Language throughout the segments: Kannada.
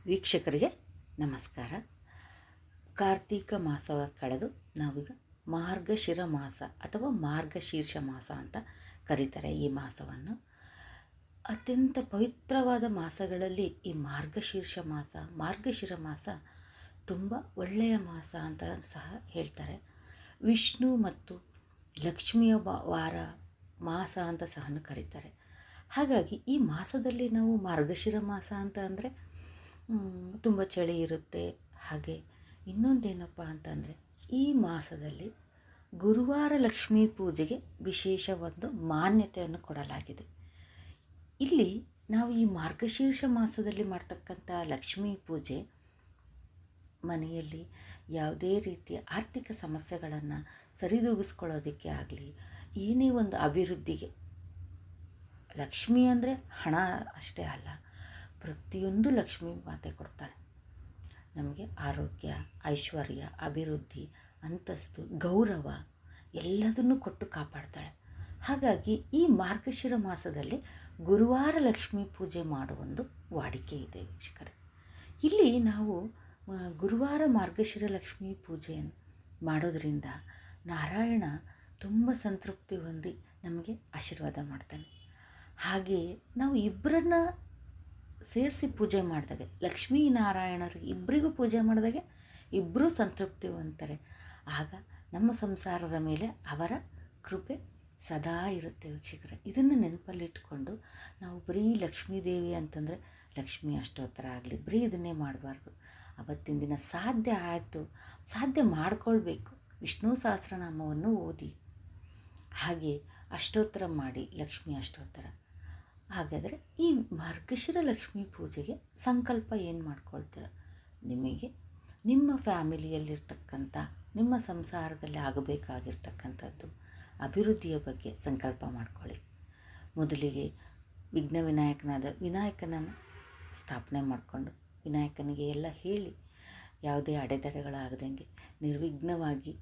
ವೀಕ್ಷಕರಿಗೆ ನಮಸ್ಕಾರ. ಕಾರ್ತೀಕ ಮಾಸ ಕಳೆದು ನಾವೀಗ ಮಾರ್ಗಶಿರ ಮಾಸ ಅಥವಾ ಮಾರ್ಗಶೀರ್ಷ ಮಾಸ ಅಂತ ಕರೀತಾರೆ. ಈ ಮಾಸವನ್ನು ಅತ್ಯಂತ ಪವಿತ್ರವಾದ ಮಾಸಗಳಲ್ಲಿ ಈ ಮಾರ್ಗಶಿರ ಮಾಸ ತುಂಬ ಒಳ್ಳೆಯ ಮಾಸ ಅಂತ ಸಹ ಹೇಳ್ತಾರೆ. ವಿಷ್ಣು ಮತ್ತು ಲಕ್ಷ್ಮಿಯ ಮಾಸ ಅಂತ ಸಹ ಕರೀತಾರೆ. ಹಾಗಾಗಿ ಈ ಮಾಸದಲ್ಲಿ ನಾವು ಮಾರ್ಗಶಿರ ಮಾಸ ಅಂತ ಅಂದರೆ ತುಂಬ ಚಳಿ ಇರುತ್ತೆ. ಹಾಗೆ ಇನ್ನೊಂದೇನಪ್ಪ ಅಂತಂದರೆ ಈ ಮಾಸದಲ್ಲಿ ಗುರುವಾರ ಲಕ್ಷ್ಮೀ ಪೂಜೆಗೆ ವಿಶೇಷ ಒಂದು ಮಾನ್ಯತೆಯನ್ನು ಕೊಡಲಾಗಿದೆ. ಇಲ್ಲಿ ನಾವು ಈ ಮಾರ್ಗಶೀರ್ಷ ಮಾಸದಲ್ಲಿ ಮಾಡ್ತಕ್ಕಂಥ ಲಕ್ಷ್ಮೀ ಪೂಜೆ ಮನೆಯಲ್ಲಿ ಯಾವುದೇ ರೀತಿಯ ಆರ್ಥಿಕ ಸಮಸ್ಯೆಗಳನ್ನು ಸರಿದೂಗಿಸ್ಕೊಳ್ಳೋದಕ್ಕೆ ಆಗಲಿ, ಏನೇ ಒಂದು ಅಭಿವೃದ್ಧಿಗೆ, ಲಕ್ಷ್ಮಿ ಅಂದರೆ ಹಣ ಅಷ್ಟೇ ಅಲ್ಲ, ಪ್ರತಿಯೊಂದು ಲಕ್ಷ್ಮೀ ಮಾತೆ ಕೊಡ್ತಾಳೆ. ನಮಗೆ ಆರೋಗ್ಯ, ಐಶ್ವರ್ಯ, ಅಭಿವೃದ್ಧಿ, ಅಂತಸ್ತು, ಗೌರವ ಎಲ್ಲದನ್ನು ಕೊಟ್ಟು ಕಾಪಾಡ್ತಾಳೆ. ಹಾಗಾಗಿ ಈ ಮಾರ್ಗಶಿರ ಮಾಸದಲ್ಲಿ ಗುರುವಾರ ಲಕ್ಷ್ಮೀ ಪೂಜೆ ಮಾಡುವೊಂದು ವಾಡಿಕೆ ಇದೆ ವೀಕ್ಷಕರೇ. ಇಲ್ಲಿ ನಾವು ಗುರುವಾರ ಮಾರ್ಗಶಿರ ಲಕ್ಷ್ಮೀ ಪೂಜೆಯನ್ನು ಮಾಡೋದರಿಂದ ನಾರಾಯಣ ತುಂಬ ಸಂತೃಪ್ತಿ ಹೊಂದಿ ನಮಗೆ ಆಶೀರ್ವಾದ ಮಾಡ್ತಾನೆ. ಹಾಗೆಯೇ ನಾವು ಇಬ್ಬರನ್ನ ಸೇರಿಸಿ ಪೂಜೆ ಮಾಡಿದಾಗೆ, ಲಕ್ಷ್ಮೀನಾರಾಯಣರಿಗೆ ಇಬ್ಬರಿಗೂ ಪೂಜೆ ಮಾಡಿದಾಗೆ ಇಬ್ಬರೂ ಸಂತೃಪ್ತಿ ಹೊಂದ್ತಾರೆ. ಆಗ ನಮ್ಮ ಸಂಸಾರದ ಮೇಲೆ ಅವರ ಕೃಪೆ ಸದಾ ಇರುತ್ತೆ ವೀಕ್ಷಕರೇ. ಇದನ್ನು ನೆನಪಲ್ಲಿಟ್ಕೊಂಡು ನಾವು ಬರೀ ಲಕ್ಷ್ಮೀದೇವಿ ಅಂತಂದರೆ ಲಕ್ಷ್ಮೀ ಅಷ್ಟೋತ್ತರ ಆಗಲಿ ಬರೀ ಇದನ್ನೇ ಮಾಡಬಾರ್ದು. ಅವತ್ತಿನ ದಿನ ಸಾಧ್ಯ ಮಾಡಿಕೊಳ್ಬೇಕು. ವಿಷ್ಣು ಸಹಸ್ರನಾಮವನ್ನು ಓದಿ, ಹಾಗೆ ಅಷ್ಟೋತ್ತರ ಮಾಡಿ, ಲಕ್ಷ್ಮೀ ಅಷ್ಟೋತ್ತರ. ಹಾಗಾದರೆ ಈ ಮಾರ್ಗಶಿರ ಲಕ್ಷ್ಮೀ ಪೂಜೆಗೆ ಸಂಕಲ್ಪ ಏನು ಮಾಡ್ಕೊಳ್ತೀರ? ನಿಮಗೆ ನಿಮ್ಮ ಫ್ಯಾಮಿಲಿಯಲ್ಲಿರ್ತಕ್ಕಂಥ, ನಿಮ್ಮ ಸಂಸಾರದಲ್ಲಿ ಆಗಬೇಕಾಗಿರ್ತಕ್ಕಂಥದ್ದು ಅಭಿವೃದ್ಧಿಯ ಬಗ್ಗೆ ಸಂಕಲ್ಪ ಮಾಡ್ಕೊಳ್ಳಿ. ಮೊದಲಿಗೆ ವಿನಾಯಕನನ್ನು ಸ್ಥಾಪನೆ ಮಾಡಿಕೊಂಡು ವಿನಾಯಕನಿಗೆ ಎಲ್ಲ ಹೇಳಿ, ಯಾವುದೇ ಅಡೆತಡೆಗಳಾಗದಂಗೆ ನಿರ್ವಿಘ್ನವಾಗಿ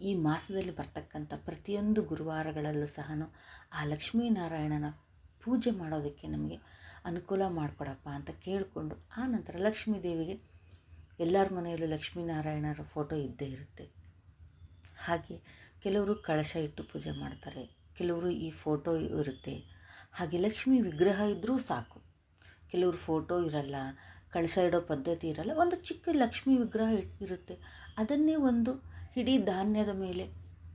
ಈ ಮಾಸದಲ್ಲಿ ಬರ್ತಕ್ಕಂಥ ಪ್ರತಿಯೊಂದು ಗುರುವಾರಗಳಲ್ಲೂ ಸಹ ಆ ಲಕ್ಷ್ಮೀನಾರಾಯಣನ ಪೂಜೆ ಮಾಡೋದಕ್ಕೆ ನಮಗೆ ಅನುಕೂಲ ಮಾಡಿಕೊಡಪ್ಪ ಅಂತ ಕೇಳಿಕೊಂಡು, ಆ ನಂತರ ಲಕ್ಷ್ಮೀ ದೇವಿಗೆ ಎಲ್ಲರ ಮನೆಯಲ್ಲೂ ಲಕ್ಷ್ಮೀನಾರಾಯಣರ ಫೋಟೋ ಇದ್ದೇ ಇರುತ್ತೆ. ಹಾಗೆ ಕೆಲವರು ಕಳಶ ಇಟ್ಟು ಪೂಜೆ ಮಾಡ್ತಾರೆ, ಕೆಲವರು ಈ ಫೋಟೋ ಇರುತ್ತೆ. ಹಾಗೆ ಲಕ್ಷ್ಮೀ ವಿಗ್ರಹ ಇದ್ದರೂ ಸಾಕು. ಕೆಲವರು ಫೋಟೋ ಇರಲ್ಲ, ಕಳಶ ಇಡೋ ಪದ್ಧತಿ ಇರಲ್ಲ, ಒಂದು ಚಿಕ್ಕ ಲಕ್ಷ್ಮೀ ವಿಗ್ರಹ ಇರುತ್ತೆ. ಅದನ್ನೇ ಒಂದು ಇಡೀ ಧಾನ್ಯದ ಮೇಲೆ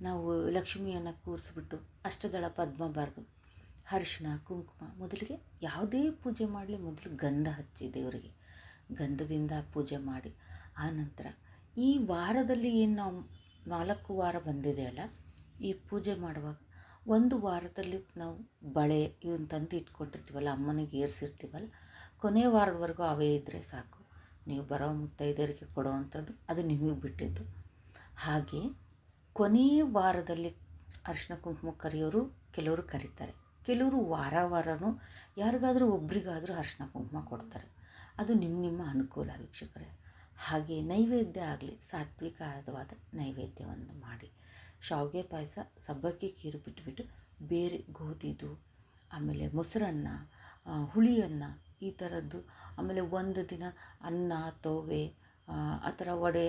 ನಾವು ಲಕ್ಷ್ಮಿಯನ್ನು ಕೂರಿಸ್ಬಿಟ್ಟು ಅಷ್ಟದಳ ಪದ್ಮ ಬರೆದು ಅರಿಶಿಣ, ಕುಂಕುಮ, ಮೊದಲಿಗೆ ಯಾವುದೇ ಪೂಜೆ ಮಾಡಲಿ ಮೊದಲು ಗಂಧ ಹಚ್ಚಿ ದೇವರಿಗೆ ಗಂಧದಿಂದ ಪೂಜೆ ಮಾಡಿ, ಆನಂತರ ಈ ವಾರದಲ್ಲಿ ಏನು ನಾವು 4 ವಾರ ಬಂದಿದೆ ಅಲ್ಲ, ಈ ಪೂಜೆ ಮಾಡುವಾಗ ಒಂದು ವಾರದಲ್ಲಿ ನಾವು ಬಳೆ ಇವನ್ನ ತಂದು ಇಟ್ಕೊಂಡಿರ್ತೀವಲ್ಲ, ಅಮ್ಮನಿಗೆ ಏರಿಸಿರ್ತೀವಲ್ಲ, ಕೊನೆ ವಾರದವರೆಗೂ ಅವೇ ಇದ್ದರೆ ಸಾಕು. ನೀವು ಬರೋ ಮುತ್ತೈದರಿಗೆ ಕೊಡೋವಂಥದ್ದು ಅದು ನಿಮಗೆ ಬಿಟ್ಟಿದ್ದು. ಹಾಗೆ ಕೊನೆಯ ವಾರದಲ್ಲಿ ಅರಿಶಿಣ ಕುಂಕುಮ ಕರೆಯೋರು ಕೆಲವರು ಕರೀತಾರೆ, ಕೆಲವರು ವಾರನೂ ಯಾರಿಗಾದರೂ ಒಬ್ರಿಗಾದರೂ ಅರಿಶಿಣ ಕುಂಕುಮ ಕೊಡ್ತಾರೆ. ಅದು ನಿಮ್ಮ ಅನುಕೂಲ ವೀಕ್ಷಕರೇ. ಹಾಗೆ ನೈವೇದ್ಯ ಆಗಲಿ, ಸಾತ್ವಿಕವಾದ ನೈವೇದ್ಯವನ್ನು ಮಾಡಿ, ಶಾವಿಗೆ ಪಾಯಸ, ಸಬ್ಬಕ್ಕಿ ಖೀರು ಬಿಟ್ಬಿಟ್ಟು ಬೇರೆ ಗೋಧಿದು, ಆಮೇಲೆ ಮೊಸರನ್ನ, ಹುಳಿಯನ್ನ, ಈ ಥರದ್ದು, ಆಮೇಲೆ ಒಂದು ದಿನ ಅನ್ನ, ತೋವೆ, ಆ ಥರ ವಡೆ,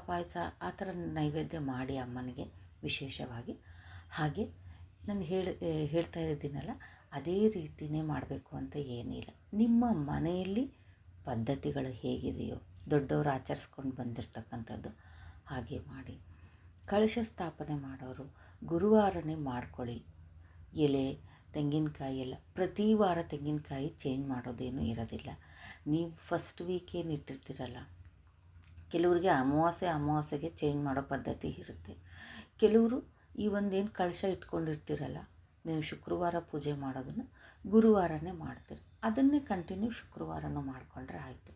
ಪಾಯಸ, ಆ ಥರ ನೈವೇದ್ಯ ಮಾಡಿ ಅಮ್ಮನಿಗೆ ವಿಶೇಷವಾಗಿ. ಹಾಗೆ ನಾನು ಹೇಳ್ತಾ ಇರೋದಿನಲ್ಲ, ಅದೇ ರೀತಿಯೇ ಮಾಡಬೇಕು ಅಂತ ಏನಿಲ್ಲ. ನಿಮ್ಮ ಮನೆಯಲ್ಲಿ ಪದ್ಧತಿಗಳು ಹೇಗಿದೆಯೋ, ದೊಡ್ಡವರು ಆಚರಿಸ್ಕೊಂಡು ಬಂದಿರತಕ್ಕಂಥದ್ದು ಹಾಗೆ ಮಾಡಿ. ಕಳಶ ಸ್ಥಾಪನೆ ಮಾಡೋರು ಗುರುವಾರನೇ ಮಾಡ್ಕೊಳ್ಳಿ. ಎಲೆ, ತೆಂಗಿನಕಾಯಿ ಎಲ್ಲ ಪ್ರತಿ ವಾರ ತೆಂಗಿನಕಾಯಿ ಚೇಂಜ್ ಮಾಡೋದೇನೂ ಇರೋದಿಲ್ಲ. ನೀವು ಫಸ್ಟ್ ವೀಕ್ ಏನು ಇಟ್ಟಿರ್ತೀರಲ್ಲ, ಕೆಲವರಿಗೆ ಅಮಾವಾಸ್ಯೆಗೆ ಚೇಂಜ್ ಮಾಡೋ ಪದ್ಧತಿ ಇರುತ್ತೆ. ಕೆಲವರು ಈ ಒಂದೇನು ಕಳಶ ಇಟ್ಕೊಂಡಿರ್ತೀರಲ್ಲ, ನೀವು ಶುಕ್ರವಾರ ಪೂಜೆ ಮಾಡೋದನ್ನು ಗುರುವಾರನೇ ಮಾಡ್ತೀರಿ, ಅದನ್ನೇ ಕಂಟಿನ್ಯೂ ಶುಕ್ರವಾರನೂ ಮಾಡಿಕೊಂಡ್ರೆ ಆಯಿತು.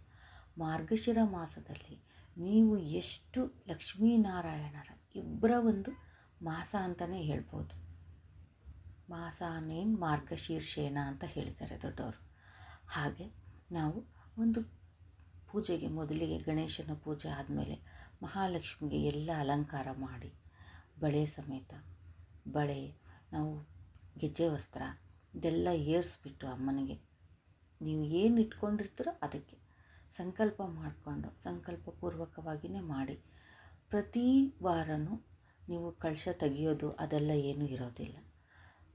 ಮಾರ್ಗಶಿರ ಮಾಸದಲ್ಲಿ ನೀವು ಎಷ್ಟು ಲಕ್ಷ್ಮೀನಾರಾಯಣರ ಇಬ್ಬರ ಒಂದು ಮಾಸ ಅಂತಲೇ ಹೇಳ್ಬೋದು. ಮಾಸಾನೇನ್ ಮಾರ್ಗಶೀರ್ಷೇನ ಅಂತ ಹೇಳಿದ್ದಾರೆ ದೊಡ್ಡವರು. ಹಾಗೆ ನಾವು ಒಂದು ಪೂಜೆಗೆ ಮೊದಲಿಗೆ ಗಣೇಶನ ಪೂಜೆ ಆದಮೇಲೆ ಮಹಾಲಕ್ಷ್ಮಿಗೆ ಎಲ್ಲ ಅಲಂಕಾರ ಮಾಡಿ, ಬಳೆ ಸಮೇತ ನಾವು ಗೆಜ್ಜೆ ವಸ್ತ್ರ ಇದೆಲ್ಲ ಏರಿಸ್ಬಿಟ್ಟು ಅಮ್ಮನಿಗೆ ನೀವು ಏನು ಇಟ್ಕೊಂಡಿರ್ತೀರೋ ಅದಕ್ಕೆ ಸಂಕಲ್ಪ ಮಾಡಿಕೊಂಡು ಸಂಕಲ್ಪಪೂರ್ವಕವಾಗಿಯೇ ಮಾಡಿ. ಪ್ರತಿ ವಾರವೂ ನೀವು ಕಳಶ ತೆಗೆಯೋದು ಅದೆಲ್ಲ ಏನೂ ಇರೋದಿಲ್ಲ.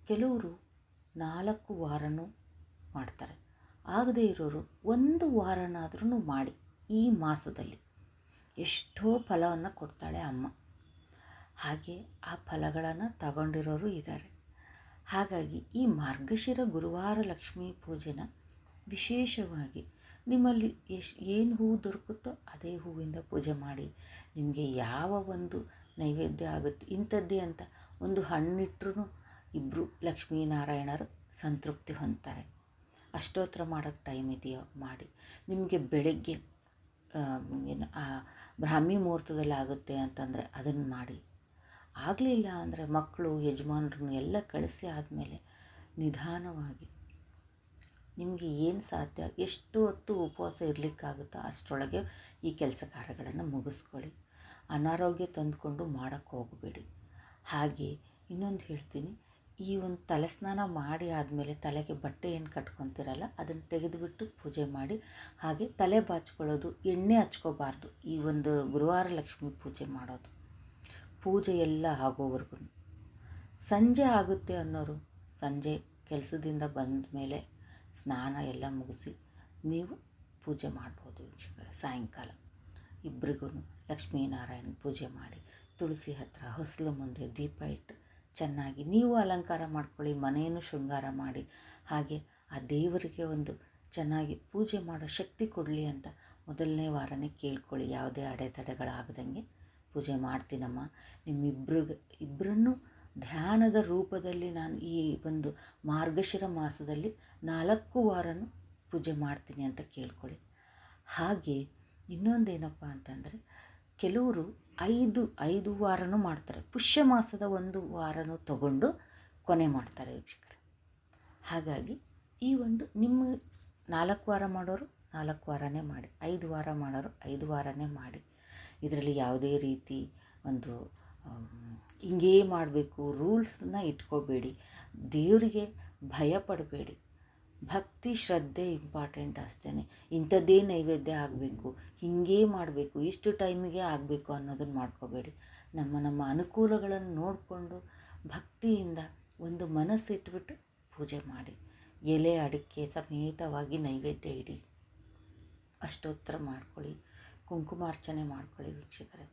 ಕೆಲವರು 4 ವಾರನೂ ಮಾಡ್ತಾರೆ. ಆಗದೇ ಇರೋರು 1 ವಾರನಾದ್ರೂ ಮಾಡಿ. ಈ ಮಾಸದಲ್ಲಿ ಎಷ್ಟೋ ಫಲವನ್ನು ಕೊಡ್ತಾಳೆ ಅಮ್ಮ. ಹಾಗೆ ಆ ಫಲಗಳನ್ನು ತಗೊಂಡಿರೋರು ಇದ್ದಾರೆ. ಹಾಗಾಗಿ ಈ ಮಾರ್ಗಶಿರ ಗುರುವಾರ ಲಕ್ಷ್ಮೀ ಪೂಜೆನ ವಿಶೇಷವಾಗಿ ನಿಮ್ಮಲ್ಲಿ ಏನು ಹೂವು ದೊರಕುತ್ತೋ ಅದೇ ಹೂವಿಂದ ಪೂಜೆ ಮಾಡಿ. ನಿಮಗೆ ಯಾವ ಒಂದು ನೈವೇದ್ಯ ಆಗುತ್ತೆ ಇಂಥದ್ದೇ ಅಂತ ಒಂದು ಹಣ್ಣಿಟ್ರೂ ಇಬ್ಬರು ಲಕ್ಷ್ಮೀನಾರಾಯಣರು ಸಂತೃಪ್ತಿ ಹೊಂದ್ತಾರೆ. ಅಷ್ಟೋತ್ತರ ಮಾಡೋಕ್ಕೆ ಟೈಮ್ ಇದೆಯೋ ಮಾಡಿ. ನಿಮಗೆ ಬೆಳಗ್ಗೆ ಬ್ರಾಹ್ಮಿ ಮುಹೂರ್ತದಲ್ಲಿ ಆಗುತ್ತೆ ಅಂತಂದರೆ ಅದನ್ನು ಮಾಡಿ. ಆಗಲಿಲ್ಲ ಅಂದರೆ ಮಕ್ಕಳು ಯಜಮಾನ್ರನ್ನು ಎಲ್ಲ ಕಳಿಸಿ ಆದಮೇಲೆ ನಿಧಾನವಾಗಿ ನಿಮಗೆ ಏನು ಸಾಧ್ಯ, ಎಷ್ಟು ಹೊತ್ತು ಉಪವಾಸ ಇರಲಿಕ್ಕಾಗುತ್ತೋ ಅಷ್ಟರೊಳಗೆ ಈ ಕೆಲಸ ಕಾರ್ಯಗಳನ್ನು ಮುಗಿಸ್ಕೊಳ್ಳಿ. ಅನಾರೋಗ್ಯ ತಂದುಕೊಂಡು ಮಾಡೋಕ್ಕೆ ಹೋಗಬೇಡಿ. ಹಾಗೆ ಇನ್ನೊಂದು ಹೇಳ್ತೀನಿ, ಈ ಒಂದು ತಲೆ ಸ್ನಾನ ಮಾಡಿ ಆದಮೇಲೆ ತಲೆಗೆ ಬಟ್ಟೆ ಏನು ಕಟ್ಕೊತೀರಲ್ಲ ಅದನ್ನು ತೆಗೆದುಬಿಟ್ಟು ಪೂಜೆ ಮಾಡಿ. ಹಾಗೆ ತಲೆ ಬಾಚ್ಕೊಳ್ಳೋದು, ಎಣ್ಣೆ ಹಚ್ಕೋಬಾರ್ದು ಈ ಒಂದು ಗುರುವಾರ ಲಕ್ಷ್ಮೀ ಪೂಜೆ ಮಾಡೋದು. ಪೂಜೆ ಎಲ್ಲ ಆಗೋವರೆಗೂ ಸಂಜೆ ಆಗುತ್ತೆ ಅನ್ನೋರು ಸಂಜೆ ಕೆಲಸದಿಂದ ಬಂದ ಮೇಲೆ ಸ್ನಾನ ಎಲ್ಲ ಮುಗಿಸಿ ನೀವು ಪೂಜೆ ಮಾಡ್ಬೋದು ವೀಕ್ಷಕರೇ. ಸಾಯಂಕಾಲ ಇಬ್ಬರಿಗೂ ಲಕ್ಷ್ಮೀನಾರಾಯಣ ಪೂಜೆ ಮಾಡಿ ತುಳಸಿ ಹತ್ತಿರ ಹೊಸಲು ಮುಂದೆ ದೀಪ ಇಟ್ಟು ಚೆನ್ನಾಗಿ ನೀವು ಅಲಂಕಾರ ಮಾಡ್ಕೊಳ್ಳಿ. ಮನೆಯನ್ನು ಶೃಂಗಾರ ಮಾಡಿ. ಹಾಗೆ ಆ ದೇವರಿಗೆ ಒಂದು ಚೆನ್ನಾಗಿ ಪೂಜೆ ಮಾಡೋ ಶಕ್ತಿ ಕೊಡಲಿ ಅಂತ ಮೊದಲನೇ ವಾರನೇ ಕೇಳ್ಕೊಳ್ಳಿ. ಯಾವುದೇ ಅಡೆತಡೆಗಳಾಗದಂಗೆ ಪೂಜೆ ಮಾಡ್ತೀನಮ್ಮ. ಇಬ್ಬರನ್ನು ಧ್ಯಾನದ ರೂಪದಲ್ಲಿ ನಾನು ಈ ಒಂದು ಮಾರ್ಗಶಿರ ಮಾಸದಲ್ಲಿ 4 ವಾರನೂ ಪೂಜೆ ಮಾಡ್ತೀನಿ ಅಂತ ಕೇಳ್ಕೊಳ್ಳಿ. ಹಾಗೆ ಇನ್ನೊಂದೇನಪ್ಪ ಅಂತಂದರೆ ಕೆಲವರು 5 ವಾರನೂ ಮಾಡ್ತಾರೆ. ಪುಷ್ಯ ಮಾಸದ 1 ವಾರನೂ ತಗೊಂಡು ಕೊನೆ ಮಾಡ್ತಾರೆ ವೀಕ್ಷಕರೇ. ಹಾಗಾಗಿ ಈ ಒಂದು ನಿಮ್ಮ 4 ವಾರ ಮಾಡೋರು 4 ವಾರನೇ ಮಾಡಿ, 5 ವಾರ ಮಾಡೋರು 5 ವಾರನೇ ಮಾಡಿ. ಇದರಲ್ಲಿ ಯಾವುದೇ ರೀತಿ ಒಂದು ಹಿಂಗೇ ಮಾಡಬೇಕು ರೂಲ್ಸನ್ನ ಇಟ್ಕೋಬೇಡಿ. ದೇವರಿಗೆ ಭಯ ಪಡಬೇಡಿ. ಭಕ್ತಿ ಶ್ರದ್ಧೆ ಇಂಪಾರ್ಟೆಂಟ್ ಅಷ್ಟೇ. ಇಂಥದ್ದೇ ನೈವೇದ್ಯ ಆಗಬೇಕು, ಹೀಗೇ ಮಾಡಬೇಕು, ಇಷ್ಟು ಟೈಮಿಗೆ ಆಗಬೇಕು ಅನ್ನೋದನ್ನು ಮಾಡ್ಕೋಬೇಡಿ. ನಮ್ಮ ಅನುಕೂಲಗಳನ್ನು ನೋಡಿಕೊಂಡು ಭಕ್ತಿಯಿಂದ ಒಂದು ಮನಸ್ಸಿಟ್ಬಿಟ್ಟು ಪೂಜೆ ಮಾಡಿ. ಎಲೆ ಅಡಿಕೆ ಸಮೇತವಾಗಿ ನೈವೇದ್ಯ ಇಡಿ, ಅಷ್ಟೋತ್ತರ ಮಾಡ್ಕೊಳ್ಳಿ, ಕುಂಕುಮಾರ್ಚನೆ ಮಾಡ್ಕೊಳ್ಳಿ ವೀಕ್ಷಕರೇ.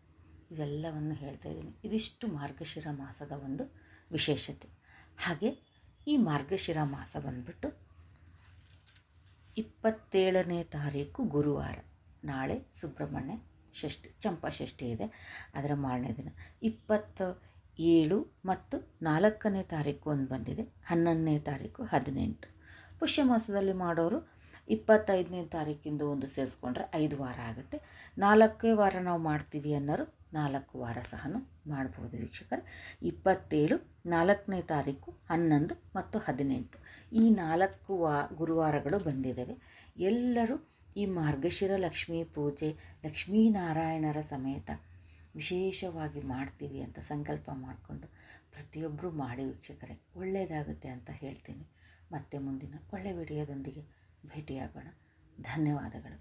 ಇದೆಲ್ಲವನ್ನು ಹೇಳ್ತಾ ಇದ್ದೀನಿ. ಇದಿಷ್ಟು ಮಾರ್ಗಶಿರ ಮಾಸದ ಒಂದು ವಿಶೇಷತೆ. ಹಾಗೆ ಈ ಮಾರ್ಗಶಿರ ಮಾಸ ಬಂದ್ಬಿಟ್ಟು 27ನೇ ತಾರೀಕು ಗುರುವಾರ. ನಾಳೆ ಸುಬ್ರಹ್ಮಣ್ಯ ಷಷ್ಠಿ, ಚಂಪಾ ಷಷ್ಠಿ ಇದೆ, ಅದರ ಮಾರನೇ ದಿನ. 27 ಮತ್ತು 4ನೇ ತಾರೀಕು ಒಂದು ಬಂದಿದೆ, 11ನೇ ತಾರೀಕು 18. ಪುಷ್ಯ ಮಾಸದಲ್ಲಿ ಮಾಡೋರು 25ನೇ ತಾರೀಕಿಂದ ಒಂದು ಸೇರಿಸ್ಕೊಂಡ್ರೆ 5 ವಾರ ಆಗುತ್ತೆ. 4 ವಾರ ನಾವು ಮಾಡ್ತೀವಿ ಅನ್ನೋರು 4 ವಾರ ಸಹ ಮಾಡ್ಬೋದು ವೀಕ್ಷಕರೇ. 27, 4ನೇ ತಾರೀಕು, 11 ಮತ್ತು 18 ಈ 4 ಗುರುವಾರಗಳು ಬಂದಿದ್ದಾವೆ. ಎಲ್ಲರೂ ಈ ಮಾರ್ಗಶಿರ ಲಕ್ಷ್ಮೀ ಪೂಜೆ ಲಕ್ಷ್ಮೀನಾರಾಯಣರ ಸಮೇತ ವಿಶೇಷವಾಗಿ ಮಾಡ್ತೀವಿ ಅಂತ ಸಂಕಲ್ಪ ಮಾಡಿಕೊಂಡು ಪ್ರತಿಯೊಬ್ಬರು ಮಾಡಿ ವೀಕ್ಷಕರೇ. ಒಳ್ಳೆಯದಾಗುತ್ತೆ ಅಂತ ಹೇಳ್ತೀನಿ. ಮತ್ತೆ ಮುಂದಿನ ಒಳ್ಳೆಯ ವಿಡಿಯೋದೊಂದಿಗೆ ಭೇಟಿಯಾಗೋಣ. ಧನ್ಯವಾದಗಳು.